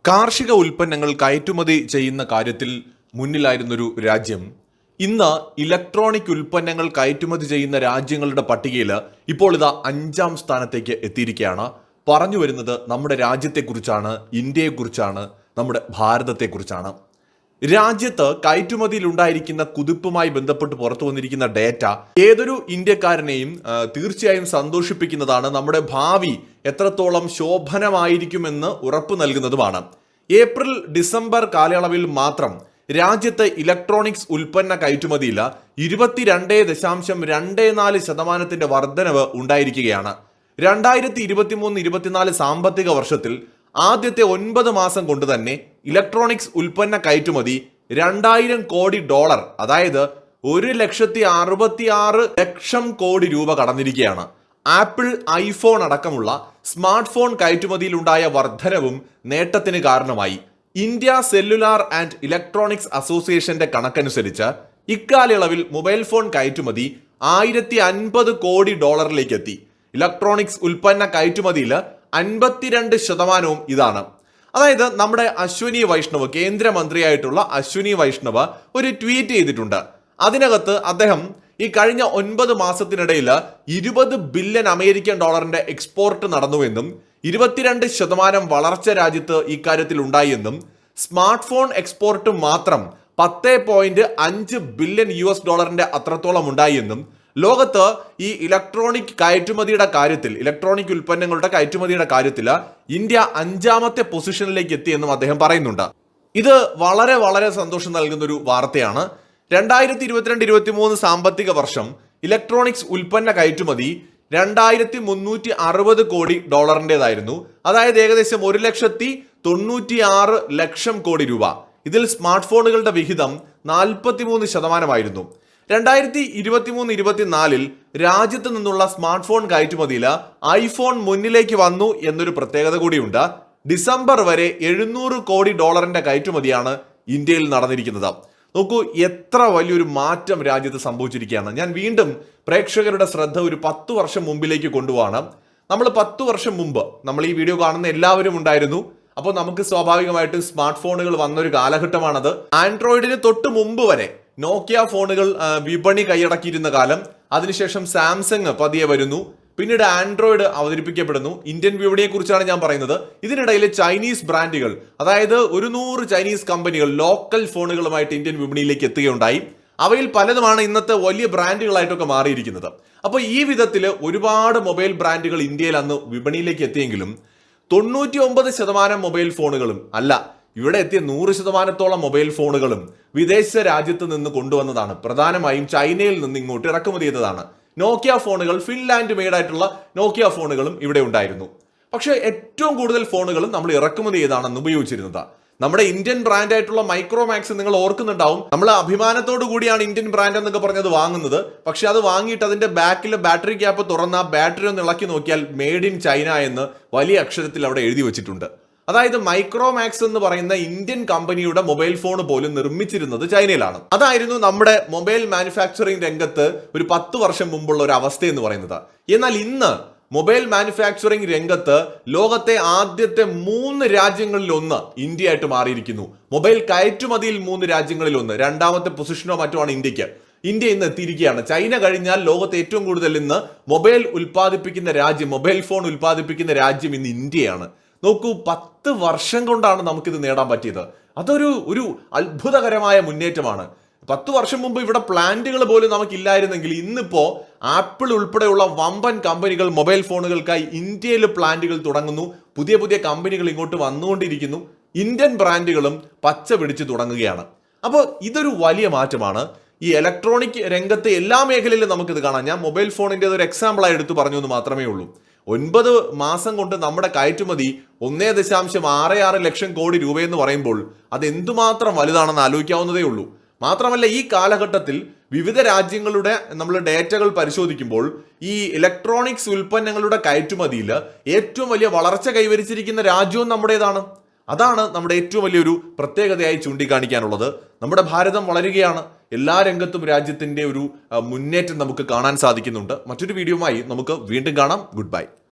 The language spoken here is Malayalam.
കാർഷിക ഉൽപ്പന്നങ്ങൾ കയറ്റുമതി ചെയ്യുന്ന കാര്യത്തിൽ മുന്നിലായിരുന്നൊരു രാജ്യം ഇന്ന് ഇലക്ട്രോണിക് ഉൽപ്പന്നങ്ങൾ കയറ്റുമതി ചെയ്യുന്ന രാജ്യങ്ങളുടെ പട്ടികയിൽ ഇപ്പോൾ ഇതാ 5-ാം സ്ഥാനത്തേക്ക് എത്തിയിരിക്കുകയാണ്. പറഞ്ഞു വരുന്നത് നമ്മുടെ രാജ്യത്തെക്കുറിച്ചാണ്, ഇന്ത്യയെക്കുറിച്ചാണ്, നമ്മുടെ ഭാരതത്തെക്കുറിച്ചാണ്. രാജ്യത്ത് കയറ്റുമതിയിൽ ഉണ്ടായിരിക്കുന്ന കുതിപ്പുമായി ബന്ധപ്പെട്ട് പുറത്തു വന്നിരിക്കുന്ന ഡേറ്റ ഏതൊരു ഇന്ത്യക്കാരനെയും തീർച്ചയായും സന്തോഷിപ്പിക്കുന്നതാണ്. നമ്മുടെ ഭാവി എത്രത്തോളം ശോഭനമായിരിക്കുമെന്ന് ഉറപ്പു നൽകുന്നതുമാണ്. ഏപ്രിൽ ഡിസംബർ കാലയളവിൽ മാത്രം രാജ്യത്ത് ഇലക്ട്രോണിക്സ് ഉൽപ്പന്ന കയറ്റുമതിയിൽ 22.24% വർധനവ് ഉണ്ടായിരിക്കുകയാണ്. 2023-24 സാമ്പത്തിക വർഷത്തിൽ ആദ്യത്തെ 9 മാസം കൊണ്ട് തന്നെ ഇലക്ട്രോണിക്സ് ഉൽപ്പന്ന കയറ്റുമതി $2,000 കോടി, അതായത് 1,66,00,000 കോടി രൂപ കടന്നിരിക്കുകയാണ്. ആപ്പിൾ ഐഫോൺ അടക്കമുള്ള സ്മാർട്ട് ഫോൺ കയറ്റുമതിയിലുണ്ടായ വർധനവും നേട്ടത്തിന് കാരണമായി. ഇന്ത്യ സെല്ലുലാർ ആൻഡ് ഇലക്ട്രോണിക്സ് അസോസിയേഷന്റെ കണക്കനുസരിച്ച് ഇക്കാലയളവിൽ മൊബൈൽ ഫോൺ കയറ്റുമതി $1,050 കോടി എത്തി. ഇലക്ട്രോണിക്സ് ഉൽപ്പന്ന കയറ്റുമതിയിൽ 52% ഇതാണ്. അതായത് നമ്മുടെ അശ്വിനി വൈഷ്ണവ്, കേന്ദ്രമന്ത്രിയായിട്ടുള്ള അശ്വിനി വൈഷ്ണവ് ഒരു ട്വീറ്റ് ചെയ്തിട്ടുണ്ട്. അതിനകത്ത് അദ്ദേഹം ഈ കഴിഞ്ഞ 9 മാസത്തിനിടയിൽ $20 ബില്യൺ എക്സ്പോർട്ട് നടന്നുവെന്നും 22% വളർച്ച രാജ്യത്ത് ഇക്കാര്യത്തിൽ ഉണ്ടായി എന്നും സ്മാർട്ട് ഫോൺ എക്സ്പോർട്ട് മാത്രം $10.5 ബില്യൺ അത്രത്തോളം ഉണ്ടായി എന്നും ലോകത്ത് ഈ ഇലക്ട്രോണിക് കയറ്റുമതിയുടെ കാര്യത്തിൽ, ഇലക്ട്രോണിക് ഉൽപ്പന്നങ്ങളുടെ കയറ്റുമതിയുടെ കാര്യത്തിൽ ഇന്ത്യ 5-ാമത്തെ പൊസിഷനിലേക്ക് എത്തിയെന്നും അദ്ദേഹം പറയുന്നുണ്ട്. ഇത് വളരെ വളരെ സന്തോഷം നൽകുന്ന ഒരു വാർത്തയാണ്. 2022-23 സാമ്പത്തിക വർഷം ഇലക്ട്രോണിക്സ് ഉൽപ്പന്ന കയറ്റുമതി $2,360 കോടി. അതായത് ഏകദേശം 1,96,00,000 കോടി രൂപ. ഇതിൽ സ്മാർട്ട് ഫോണുകളുടെ വിഹിതം 43% 2023-24 രാജ്യത്ത് നിന്നുള്ള സ്മാർട്ട് ഫോൺ കയറ്റുമതിയിൽ ഐഫോൺ മുന്നിലേക്ക് വന്നു എന്നൊരു പ്രത്യേകത കൂടിയുണ്ട്. ഡിസംബർ വരെ $700 കോടി കയറ്റുമതിയാണ് ഇന്ത്യയിൽ നടന്നിരിക്കുന്നത്. നോക്കൂ, എത്ര വലിയൊരു മാറ്റം രാജ്യത്ത് സംഭവിച്ചിരിക്കുകയാണ്. ഞാൻ വീണ്ടും പ്രേക്ഷകരുടെ ശ്രദ്ധ ഒരു 10 വർഷം മുമ്പിലേക്ക് കൊണ്ടുപോകണം. നമ്മൾ 10 വർഷം മുമ്പ്, നമ്മൾ ഈ വീഡിയോ കാണുന്ന എല്ലാവരും ഉണ്ടായിരുന്നു. അപ്പോൾ നമുക്ക് സ്വാഭാവികമായിട്ടും സ്മാർട്ട് ഫോണുകൾ വന്നൊരു കാലഘട്ടമാണത്. ആൻഡ്രോയിഡിന് തൊട്ട് മുമ്പ് വരെ നോക്കിയ ഫോണുകൾ വിപണി കൈയടക്കിയിരുന്ന കാലം. അതിനുശേഷം സാംസങ് പതിയെ വരുന്നു, പിന്നീട് ആൻഡ്രോയിഡ് അവതരിപ്പിക്കപ്പെടുന്നു. ഇന്ത്യൻ വിപണിയെ കുറിച്ചാണ് ഞാൻ പറയുന്നത്. ഇതിനിടയിൽ ചൈനീസ് ബ്രാൻഡുകൾ, അതായത് 100 ചൈനീസ് കമ്പനികൾ ലോക്കൽ ഫോണുകളുമായിട്ട് ഇന്ത്യൻ വിപണിയിലേക്ക് എത്തുകയുണ്ടായി. അവയിൽ പലതുമാണ് ഇന്നത്തെ വലിയ ബ്രാൻഡുകളായിട്ടൊക്കെ മാറിയിരിക്കുന്നത്. അപ്പോൾ ഈ വിധത്തിൽ ഒരുപാട് മൊബൈൽ ബ്രാൻഡുകൾ ഇന്ത്യയിൽ അന്ന് വിപണിയിലേക്ക് എത്തിയെങ്കിലും 99% മൊബൈൽ ഫോണുകളും അല്ല, ഇവിടെ എത്തിയ 100%-ഓളം മൊബൈൽ ഫോണുകളും വിദേശ രാജ്യത്ത് നിന്ന് കൊണ്ടുവന്നതാണ്. പ്രധാനമായും ചൈനയിൽ നിന്ന് ഇങ്ങോട്ട് ഇറക്കുമതി ചെയ്തതാണ്. നോക്കിയ ഫോണുകൾ, ഫിൻലാൻഡ് മെയ്ഡായിട്ടുള്ള നോക്കിയ ഫോണുകളും ഇവിടെ ഉണ്ടായിരുന്നു. പക്ഷേ ഏറ്റവും കൂടുതൽ ഫോണുകളും നമ്മൾ ഇറക്കുമതി ചെയ്താണെന്ന് ഉപയോഗിച്ചിരുന്നത്. നമ്മുടെ ഇന്ത്യൻ ബ്രാൻഡായിട്ടുള്ള മൈക്രോമാക്സ് നിങ്ങൾ ഓർക്കുന്നുണ്ടാവും. നമ്മൾ അഭിമാനത്തോടു കൂടിയാണ് ഇന്ത്യൻ ബ്രാൻഡ് എന്നൊക്കെ പറഞ്ഞത് വാങ്ങുന്നത്. പക്ഷെ അത് വാങ്ങിയിട്ട് അതിന്റെ ബാക്കിലെ ബാറ്ററി ക്യാപ്പ് തുറന്ന ബാറ്ററി ഒന്ന് ഇളക്കി നോക്കിയാൽ മെയ്ഡ് ഇൻ ചൈന എന്ന് വലിയ അക്ഷരത്തിൽ അവിടെ എഴുതി വെച്ചിട്ടുണ്ട്. അതായത് മൈക്രോമാക്സ് എന്ന് പറയുന്ന ഇന്ത്യൻ കമ്പനിയുടെ മൊബൈൽ ഫോൺ പോലും നിർമ്മിച്ചിരുന്നത് ചൈനയിലാണ്. അതായിരുന്നു നമ്മുടെ മൊബൈൽ മാനുഫാക്ചറിംഗ് രംഗത്ത് ഒരു 10 വർഷം മുമ്പുള്ള ഒരു അവസ്ഥ എന്ന് പറയുന്നത്. എന്നാൽ ഇന്ന് മൊബൈൽ മാനുഫാക്ചറിംഗ് രംഗത്ത് ലോകത്തെ ആദ്യത്തെ 3 രാജ്യങ്ങളിൽ ഒന്ന് ഇന്ത്യ ആയിട്ട് മാറിയിരിക്കുന്നു. മൊബൈൽ കയറ്റുമതിയിൽ 3 രാജ്യങ്ങളിൽ ഒന്ന്, 2-ാമത്തെ പൊസിഷനോ മറ്റോ ആണ് ഇന്ത്യക്ക്. ഇന്ത്യ ഇന്ന് എത്തിയിരിക്കുകയാണ്. ചൈന കഴിഞ്ഞാൽ ലോകത്തെ ഏറ്റവും കൂടുതൽ ഇന്ന് മൊബൈൽ ഉൽപ്പാദിപ്പിക്കുന്ന രാജ്യം, മൊബൈൽ ഫോൺ ഉൽപ്പാദിപ്പിക്കുന്ന രാജ്യം ഇന്ന് ഇന്ത്യയാണ്. നോക്കൂ, 10 വർഷം കൊണ്ടാണ് നമുക്കിത് നേടാൻ പറ്റിയത്. അതൊരു അത്ഭുതകരമായ മുന്നേറ്റമാണ്. 10 വർഷം മുമ്പ് ഇവിടെ പ്ലാന്റുകൾ പോലും നമുക്കില്ലായിരുന്നെങ്കിൽ ഇന്നിപ്പോ ആപ്പിൾ ഉൾപ്പെടെയുള്ള വമ്പൻ കമ്പനികൾ മൊബൈൽ ഫോണുകൾക്കായി ഇന്ത്യയിൽ പ്ലാന്റുകൾ തുടങ്ങുന്നു. പുതിയ പുതിയ കമ്പനികൾ ഇങ്ങോട്ട് വന്നുകൊണ്ടിരിക്കുന്നു. ഇന്ത്യൻ ബ്രാൻഡുകളും പച്ച പിടിച്ച് തുടങ്ങുകയാണ്. അപ്പോൾ ഇതൊരു വലിയ മാറ്റമാണ്. ഈ ഇലക്ട്രോണിക് രംഗത്തെ എല്ലാ മേഖലയിലും നമുക്കിത് കാണാം. ഞാൻ മൊബൈൽ ഫോണിന്റെ ഒരു എക്സാമ്പിളായി എടുത്തു പറഞ്ഞു എന്ന് മാത്രമേ ഉള്ളൂ. 9 മാസം കൊണ്ട് നമ്മുടെ കയറ്റുമതി 1.66 ലക്ഷം കോടി രൂപയെന്ന് പറയുമ്പോൾ അത് എന്തുമാത്രം വലുതാണെന്ന് ആലോചിക്കാവുന്നതേ ഉള്ളൂ. മാത്രമല്ല, ഈ കാലഘട്ടത്തിൽ വിവിധ രാജ്യങ്ങളുടെ നമ്മൾ ഡേറ്റകൾ പരിശോധിക്കുമ്പോൾ ഈ ഇലക്ട്രോണിക്സ് ഉൽപ്പന്നങ്ങളുടെ കയറ്റുമതിയിൽ ഏറ്റവും വലിയ വളർച്ച കൈവരിച്ചിരിക്കുന്ന രാജ്യവും നമ്മുടേതാണ്. അതാണ് നമ്മുടെ ഏറ്റവും വലിയൊരു പ്രത്യേകതയായി ചൂണ്ടിക്കാണിക്കാനുള്ളത്. നമ്മുടെ ഭാരതം വളരുകയാണ്. എല്ലാ രംഗത്തും രാജ്യത്തിന്റെ ഒരു മുന്നേറ്റം നമുക്ക് കാണാൻ സാധിക്കുന്നുണ്ട്. മറ്റൊരു വീഡിയോയുമായി നമുക്ക് വീണ്ടും കാണാം. Good bye.